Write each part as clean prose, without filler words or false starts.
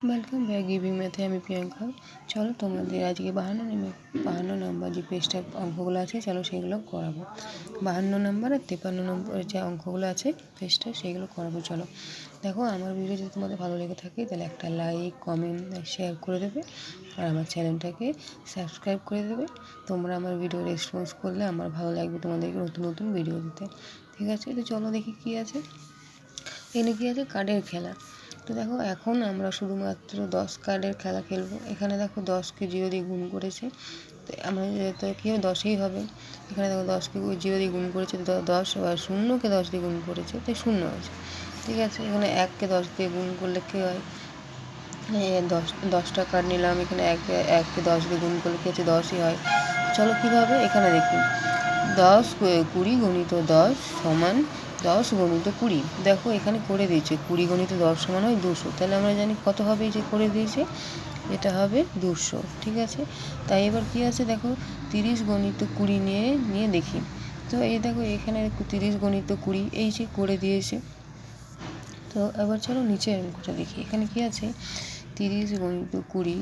Welcome back giving math আমি প্রিয়াঙ্কা। চলো তোমাদের আজকে 52 নম্বর যে পেজটার অঙ্কগুলো আছে চলো সেগুলো করাবো। 52 নম্বর আর 53 নম্বরের যে অঙ্কগুলো আছে পেজটা সেগুলো করাবো। চলো দেখো, আমার ভিডিও যদি তোমাদের ভালো লেগে থাকে তাহলে একটা লাইক কমেন্ট শেয়ার করে দেবে আর আমার চ্যানেলটাকে সাবস্ক্রাইব করে দেবে। তোমরা আমার ভিডিও রেসপন্স করলে আমার ভালো লাগবে তোমাদেরকে নতুন নতুন ভিডিও দিতে। ঠিক আছে, তো চলো দেখি কী আছে। এখানে কী আছে, কার্ডের খেলা। তো দেখো, এখন আমরা শুধুমাত্র 10 কার্ডের খেলা খেলবো। এখানে দেখো 10কে 0 দিয়ে গুণ করেছে, তো আমরা তো কী হবে, 10ই হবে। এখানে দেখো 10কে 0 দিয়ে গুণ করেছে, 10 আর 0কে 10 দিয়ে গুণ করেছে, তাই 0 আছে। ঠিক আছে, এখানে 1কে 10 দিয়ে গুণ করলে কী হয়, 10টা কার্ড নিলাম, এখানে 1কে 10 দিয়ে গুণ করলে কী হচ্ছে, 10ই হয়। চলো কীভাবে, এখানে দেখি 10 20 গণিত 10 সমান 10 গণিত 20। দেখো এখানে করে দিয়েছে 20 গণিত 10 সমান হয় 200। তাহলে আমরা জানি কত হবে, এই যে করে দিয়েছে এটা হবে 200। ঠিক আছে, তাই এবার কি আছে দেখো, 30 গণিত 20 নিয়ে দেখি। তো এই দেখো এখানে 30 গণিত 20 এই যে করে দিয়েছে। তো এবার চলো নিচের অঙ্কটা দেখি। এখানে কি আছে, 30 গণিত 20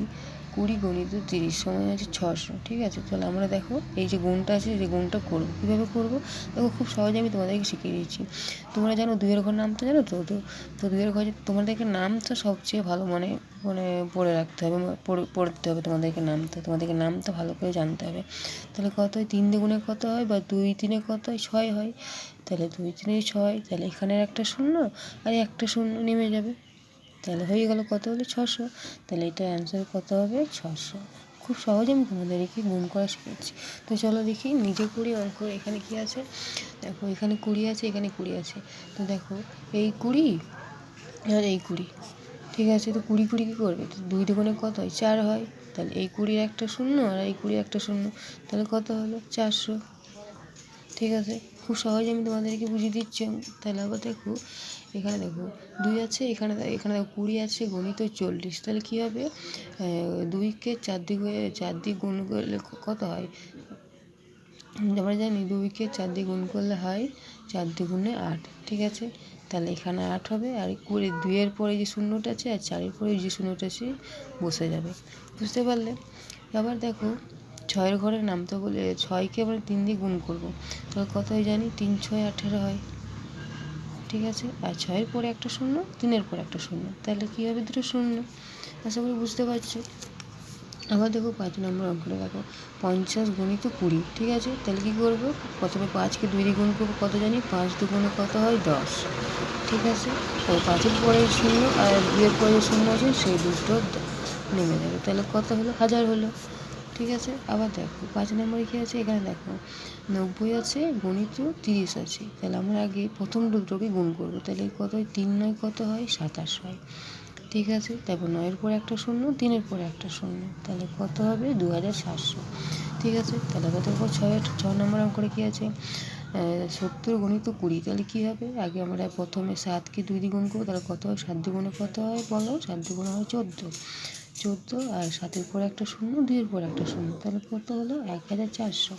20 গণিত 30 সমান আছে 600। ঠিক আছে, তাহলে আমরা দেখো এই যে গুণটা আছে, এই গুণটা করবো। কীভাবে করবো দেখো, খুব সহজে আমি তোমাদেরকে শিখিয়ে দিচ্ছি। তোমরা জানো দুইয়ের ঘর নামটা জানো তো তো দুইয়ের ঘর তোমাদেরকে নামটা সবচেয়ে ভালো মানে মানে পড়ে রাখতে হবে, পড়তে হবে তোমাদেরকে নামটা ভালো করে জানতে হবে। তাহলে কত হয়, 3 দিয়ে গুণে কত হয়, বা 2 3-এ কত হয়, 6 হয়। তাহলে 2 3-এ 6, তাহলে এখানের একটা শূন্য আর একটা শূন্য নেমে যাবে, তাহলে হয়ে গেল কত হলো 600। তাহলে এটার অ্যান্সার কত হবে, 600। খুব সহজে আমি তোমাদেরকে গুণ করা শিখেছি। তো চলো দেখি নিজে করি অঙ্ক। এখানে কি আছে দেখো, এখানে 20 আছে, এখানে 20 আছে। তো দেখো এই 20 আর এই 20, ঠিক আছে। তো 20 20 কী করবে, তো 2 দুগুণে কত হয়, 4 হয়। তাহলে এই 20 একটা শূন্য আর এই 20 একটা শূন্য, তাহলে কত হলো 400। ঠিক আছে, খুব সহজে আমি তোমাদেরকে বুঝিয়ে দিচ্ছি। তাহলে আবার দেখো, এখানে দেখো 2 আছে, এখানে দেখো 20 আছে গণিত 40। তাহলে কী হবে, 2কে 4 দিয়ে গুণ করলে কত হয়, আমরা জানি 2কে 4 দিয়ে গুণ করলে হয় 4 2 8। ঠিক আছে, তাহলে এখানে 8 হবে, আর 2-এর পরে যে শূন্যটা আছে আর 4-এর পরে যে শূন্যটা আছে বসে যাবে। বুঝতে পারলে। আবার দেখো 6-এর ঘরের নামটা বলে, 6কে আমরা 3 দিয়ে গুণ করবো, তাহলে কত হয় জানি, 3 6 18 হয়। ঠিক আছে, আর 6-এর পরে একটা শূন্য, 3-এর পরে একটা শূন্য, তাহলে কী হবে, দুটো শূন্য। আশা করি বুঝতে পারছো। আবার দেখো 5 নম্বর অঙ্কটা দেখো, 50 গণিত 20। ঠিক আছে, তাহলে কী করবো, প্রথমে 5কে 2 দিয়ে গুণ করবো, কত জানি, 5 2 কত হয় 10। ঠিক আছে, ও 5-এর পরে শূন্য আর 2-এর পরে শূন্য আছে, সেই দুটো নেমে যাবে, তাহলে কত হলো, 1000 হলো। ঠিক আছে, আবার দেখো 5 নম্বরে কী আছে, এখানে দেখো 90 আছে গণিত 30 আছে। তাহলে আমরা আগে প্রথম দুটোকে গুণ করবো, তাহলে কত হয়, 3 9 কত হয়, 27 হয়। ঠিক আছে, তারপর 9-এর পরে একটা শূন্য, 3-এর পরে একটা শূন্য, তাহলে কত হবে, 2700। ঠিক আছে, তাহলে আবার দেখো 6 নম্বর অঙ্কটা কী আছে, 70 গণিত 20। তাহলে কী হবে, আগে আমরা প্রথমে 7কে 2 দিয়ে গুণ করবো, তাহলে কত হয়, 7 2 কত হয় বলো, 7 2 হয় 14 আর 7-এর পরে একটা শূন্য, 2-এর পরে একটা শূন্য, তাহলে কত হলো, 1400।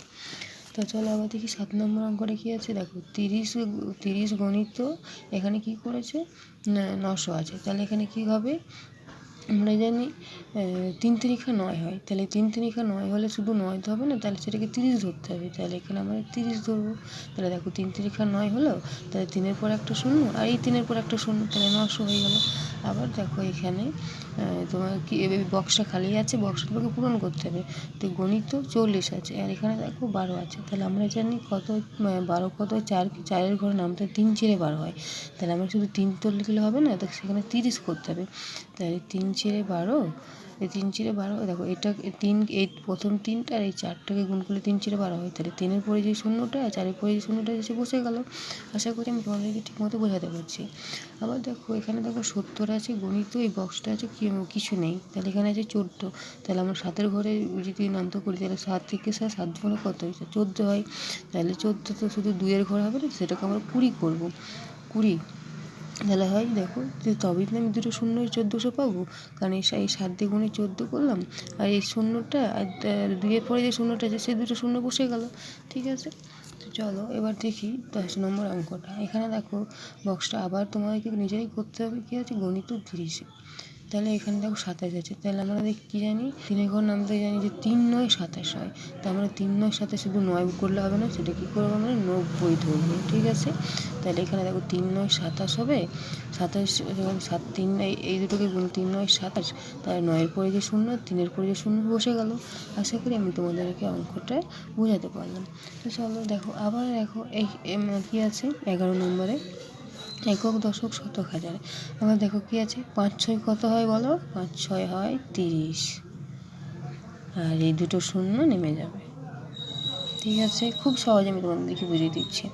তো চলো আবার দেখি 7 নম্বর অঙ্কটা কী আছে, দেখো 30 গণিত, এখানে কী করেছে, 900 আছে। তাহলে এখানে কী হবে, আমরা জানি 3 3 9 হয়। তাহলে 3 3 9 হলে শুধু 9 তো হবে না, তাহলে সেটাকে 30 ধরতে হবে। তাহলে এখানে আমরা 30 ধরবো। তাহলে দেখো 3 3 9 হলো, তাহলে 3-এর পর একটা শূন্য আর এই 3-এর পর একটা শূন্য, তাহলে 900 হয়ে গেল। আবার দেখো এখানে তোমার কি বক্সটা খালি আছে, বক্সটা তোমাকে পূরণ করতে হবে। তো গণিত 40 আছে আর এখানে দেখো 12 আছে। তাহলে আমরা জানি কত, 12 কত, 4-এর ঘরে নামতে 3 4 12 হয়। তাহলে আমরা শুধু 3 তো লিখলে হবে না, তো সেখানে 30 করতে হবে। তাহলে 3 4 12, এই 3 4 12, দেখো এটা 3, এই প্রথম 3টা আর এই 4টাকে গুণ করলে 3 4 12 হয়। তাহলে 3-এর পরে যে শূন্যটা আর 4-এর পরে যে শূন্যটা এসে বসে গেল। আশা করি আমি তোমাদেরকে ঠিকমতো বোঝাতে পারছি। আবার দেখো এখানে দেখো 70 আছে গণিত, এই বক্সটা আছে কিছু নেই, তাহলে এখানে আছে 14। তাহলে আমরা 7-এর ঘরে যদি নামতে করি, তাহলে 7 থেকে 7 2 কত হয়েছে, 14 হয়। তাহলে 14 তো শুধু 2-এর ঘর হবে না, সেটাকে আমরা 20 করবো, 20। তাহলে হয় দেখো, যে তবেই তো আমি দুটো শূন্য 1400 পাবো, কারণ এই 7 দিয়ে গুণে 14 করলাম, আর এই শূন্যটা আর 2-এর পরে যে শূন্যটা আছে সেই দুটো শূন্য বসে গেল। ঠিক আছে, তো চলো এবার দেখি 10 নম্বর অঙ্কটা। এখানে দেখো বক্সটা আবার তোমাদেরকে নিজেরাই করতে হবে, কী আছে, গণিত 30। তাহলে এখানে দেখো 27 আছে, তাহলে আমরা কী জানি 3 ঘর নামতে জানি যে 3 9 27 হয়। তো আমরা 3 9 27 শুধু 9 করলে হবে না, সেটা কী করবো আমরা 90 ধরবো, ঠিক আছে। তাহলে এখানে দেখো 3 9 27 হবে, 27 যখন 7 3 এই দুটোকে গুণ 3 9 27, তাহলে 9-এর পরে যে 0, 3-এর পরে যে 0 বসে গেল। আশা করি আমি তোমাদেরকে অঙ্কটা বোঝাতে পারলাম। তো চলো দেখো আবার দেখো এই কী আছে 11 নম্বরে একক দশক শতক হাজার। আবার দেখো কী আছে 5 6 কত হয় বলো, 5 6 হয় 30, আর এই দুটো শূন্য নেমে যাবে, ঠিক আছে। খুব সহজে আমি তোমাদেরকে বুঝিয়ে দিচ্ছি।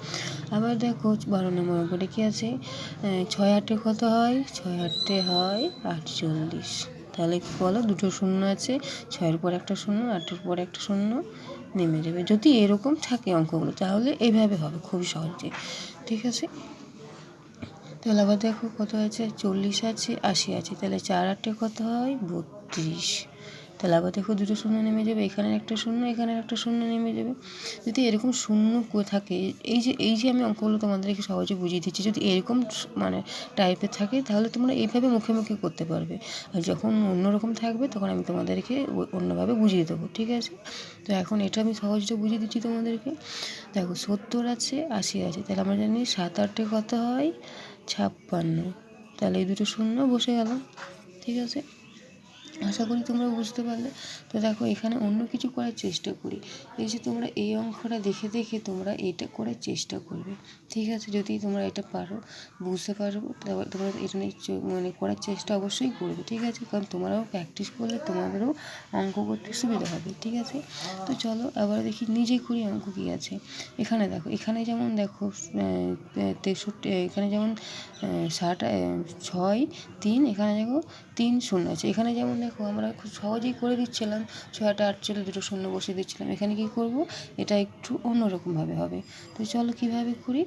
আবার দেখো 12 নম্বর অঙ্কটা কী আছে, 6 8 কত হয়, 6 8 হয় 48। তাহলে বলো দুটো শূন্য আছে, 6-এর পর একটা শূন্য, 8-এর পর একটা শূন্য নেমে যাবে। যদি এরকম থাকে অঙ্কগুলো তাহলে এইভাবে হবে খুবই সহজে, ঠিক আছে। তাহলে আবার দেখো কত আছে 40 আছে 80 আছে, তাহলে 4 8 কত হয় 32। তাহলে আবার দেখো দুটো শূন্য নেমে যাবে, এখানে একটা শূন্য, এখানে একটা শূন্য নেমে যাবে। যদি এরকম শূন্য থাকে, এই যে আমি অঙ্কগুলো তোমাদেরকে সহজে বুঝিয়ে দিচ্ছি, যদি এরকম মানে টাইপের থাকে তাহলে তোমরা এইভাবে মুখে মুখে করতে পারবে। আর যখন অন্যরকম থাকবে তখন আমি তোমাদেরকে অন্যভাবে বুঝিয়ে দেবো, ঠিক আছে। তো এখন এটা আমি সহজটা বুঝিয়ে দিচ্ছি তোমাদেরকে। দেখো 70 আছে 80 আছে, তাহলে আমরা জানি 7 8 কত হয় 56। তাহলে এই দুটো শূন্য বসে গেল, ঠিক আছে। আশা করি তোমরা বুঝতে পারলে। তো দেখো এখানে অন্য কিছু করার চেষ্টা করি, এই যে তোমরা এই অঙ্কটা দেখে দেখে তোমরা এটা করার চেষ্টা করবে, ঠিক আছে। যদি তোমরা এটা পারো, বুঝতে পারবো, তারপর তোমরা এটা নিয়ে মানে করার চেষ্টা অবশ্যই করবে, ঠিক আছে। কারণ তোমরাও প্র্যাকটিস করলে তোমাদেরও অঙ্ক করতে সুবিধা হবে, ঠিক আছে। তো চলো আবার দেখি নিজে করি অঙ্ক কী আছে। এখানে দেখো, এখানে যেমন দেখো 63, এখানে যেমন 6 3, এখানে দেখো 3 0 আছে। এখানে যেমন দেখো আমরা খুব সহজেই করে দিচ্ছিলাম, 6 8 48 দুটো শূন্য বসিয়ে দিচ্ছিলাম। এখানে কী করব, এটা একটু অন্যরকমভাবে হবে। তো চলো কীভাবে করি।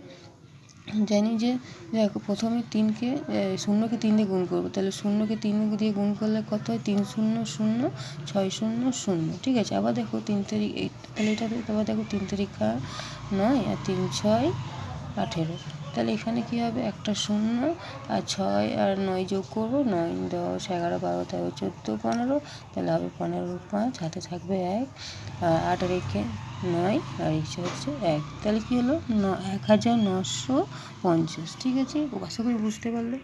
জানি যে দেখো প্রথমে 3কে 0কে 3 দিয়ে গুণ করবো, তাহলে 0কে 3 দিয়ে গুণ করলে কত হয় 3 0 0 6 0 0, ঠিক আছে। আবার দেখো 3 তারিখ তাহলে এটা আবার দেখো 3 তারিখা 9 আর 3 6 18, তাহলে এখানে কী হবে একটা 0 আর 6 আর 9 যোগ করবো, 9 10 11 12 13 14 15, তাহলে হবে 15 5, হাতে থাকবে 1, আর 8 রেখে 9 আর ইচ্ছে হচ্ছে 1, তাহলে কী হলো 1950, ঠিক আছে। আশা করি বুঝতে পারলে।